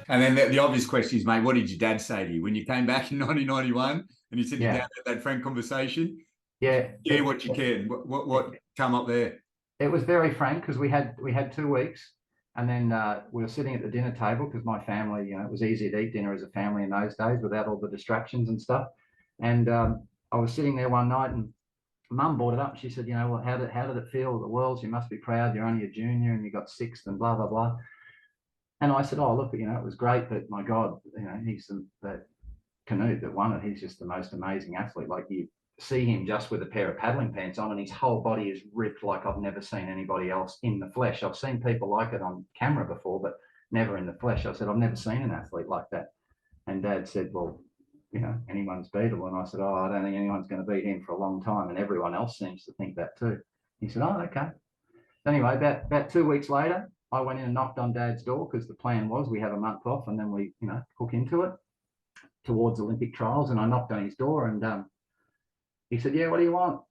And then the obvious question is, mate, what did your dad say to you when you came back in 1991 and you said your dad had that frank conversation? Yeah. Yeah, what you can. What come up there? It was very frank because we had 2 weeks, and then we were sitting at the dinner table because my family, it was easy to eat dinner as a family in those days without all the distractions and stuff. And I was sitting there one night, and Mum brought it up. She said, well, how did it feel? The Worlds, you must be proud. You're only a junior and you got 6th and blah blah blah. And I said, oh look, it was great, but my God, he's that Canute that won it. He's just the most amazing athlete. Like, you see him just with a pair of paddling pants on and his whole body is ripped like I've never seen anybody else in the flesh. I've seen people like it on camera before, but never in the flesh. I said, I've never seen an athlete like that. And Dad said, well, anyone's beatable. And I said, oh, I don't think anyone's going to beat him for a long time. And everyone else seems to think that too. He said, oh, okay. Anyway, about 2 weeks later, I went in and knocked on Dad's door because the plan was we have a month off and then we, hook into it towards Olympic trials. And I knocked on his door and he said, yeah, what do you want?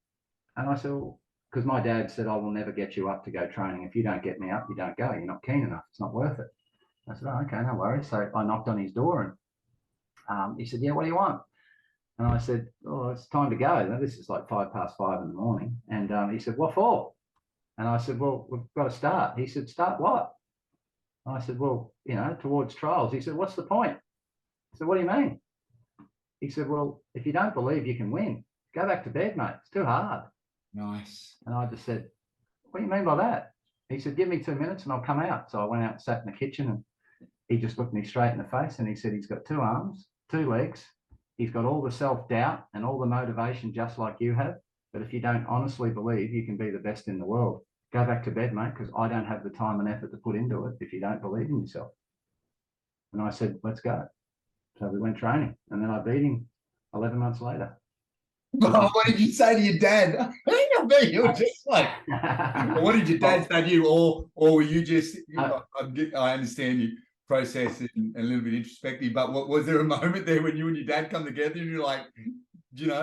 And I said, well, because my dad said, I will never get you up to go training. If you don't get me up, you don't go. You're not keen enough. It's not worth it. I said, oh, okay, no worries. So I knocked on his door and he said, yeah, what do you want? And I said, oh, it's time to go. Now, this is like 5:05 in the morning. And he said, what for? And I said, well, we've got to start. He said, start what? I said, well, towards trials. He said, what's the point? I said, what do you mean? He said, well, if you don't believe you can win, go back to bed, mate. It's too hard. Nice. And I just said, what do you mean by that? He said, give me 2 minutes and I'll come out. So I went out and sat in the kitchen and he just looked me straight in the face and he said, he's got 2 arms, 2 legs. He's got all the self-doubt and all the motivation just like you have. But if you don't honestly believe you can be the best in the world, go back to bed, mate, because I don't have the time and effort to put into it if you don't believe in yourself. And I said, let's go. So we went training and then I beat him 11 months later. Oh, what did you say to your dad? I bet you were just like, what did your dad say to you? Or were you just, I understand you process it and a little bit introspective, but was there a moment there when you and your dad come together and you're like,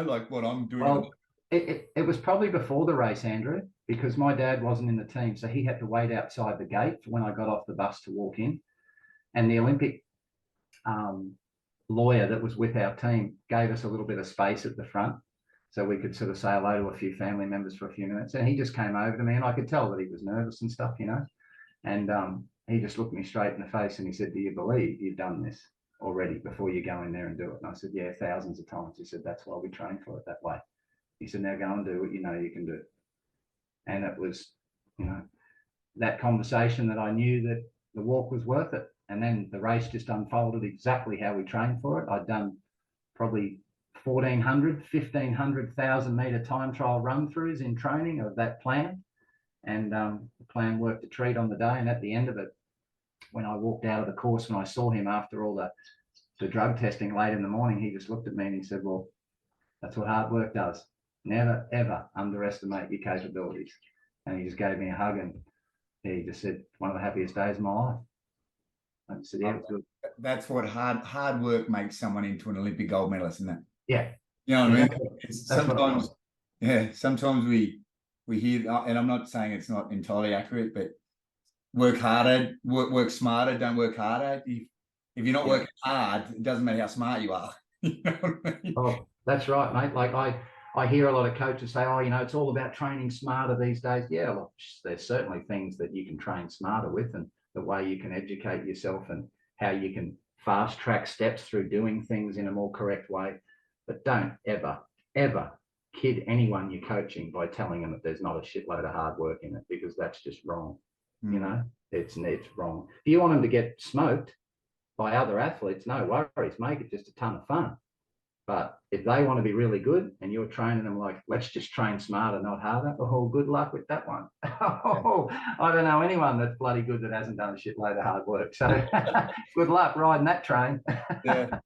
like what I'm doing? Well, it was probably before the race, Andrew, because my dad wasn't in the team. So he had to wait outside the gate when I got off the bus to walk in. And the Olympic lawyer that was with our team gave us a little bit of space at the front so we could sort of say hello to a few family members for a few minutes. And he just came over to me and I could tell that he was nervous and stuff, and he just looked me straight in the face and he said, do you believe you've done this already before you go in there and do it? And I said, yeah, thousands of times. He said, that's why we train for it that way. He said, now go and do what you know you can do. And it was, that conversation that I knew that the walk was worth it. And then the race just unfolded exactly how we trained for it. I'd done probably 1,400, 1,500, 1,000-meter time trial run-throughs in training of that plan. And the plan worked a treat on the day. And at the end of it, when I walked out of the course and I saw him after all the drug testing late in the morning, he just looked at me and he said, well, that's what hard work does. Never, ever underestimate your capabilities. And he just gave me a hug and he just said, one of the happiest days of my life. I said, yeah, it was good. That's what hard work makes someone into an Olympic gold medalist, isn't it? Yeah. You know what I mean? Sometimes we hear, and I'm not saying it's not entirely accurate, but work harder, work smarter, don't work harder. If you're not working hard, it doesn't matter how smart you are. You know what I mean? Oh, that's right, mate. Like I hear a lot of coaches say, oh, it's all about training smarter these days. Yeah, look, there's certainly things that you can train smarter with and the way you can educate yourself and how you can fast track steps through doing things in a more correct way. But don't ever, ever kid anyone you're coaching by telling them that there's not a shitload of hard work in it, because that's just wrong. It's wrong. If you want them to get smoked by other athletes, no worries, make it just a ton of fun. But if they want to be really good and you're training them like, let's just train smarter, not harder, oh, good luck with that one. Oh, I don't know anyone that's bloody good that hasn't done a shitload of hard work. So good luck riding that train. Yeah.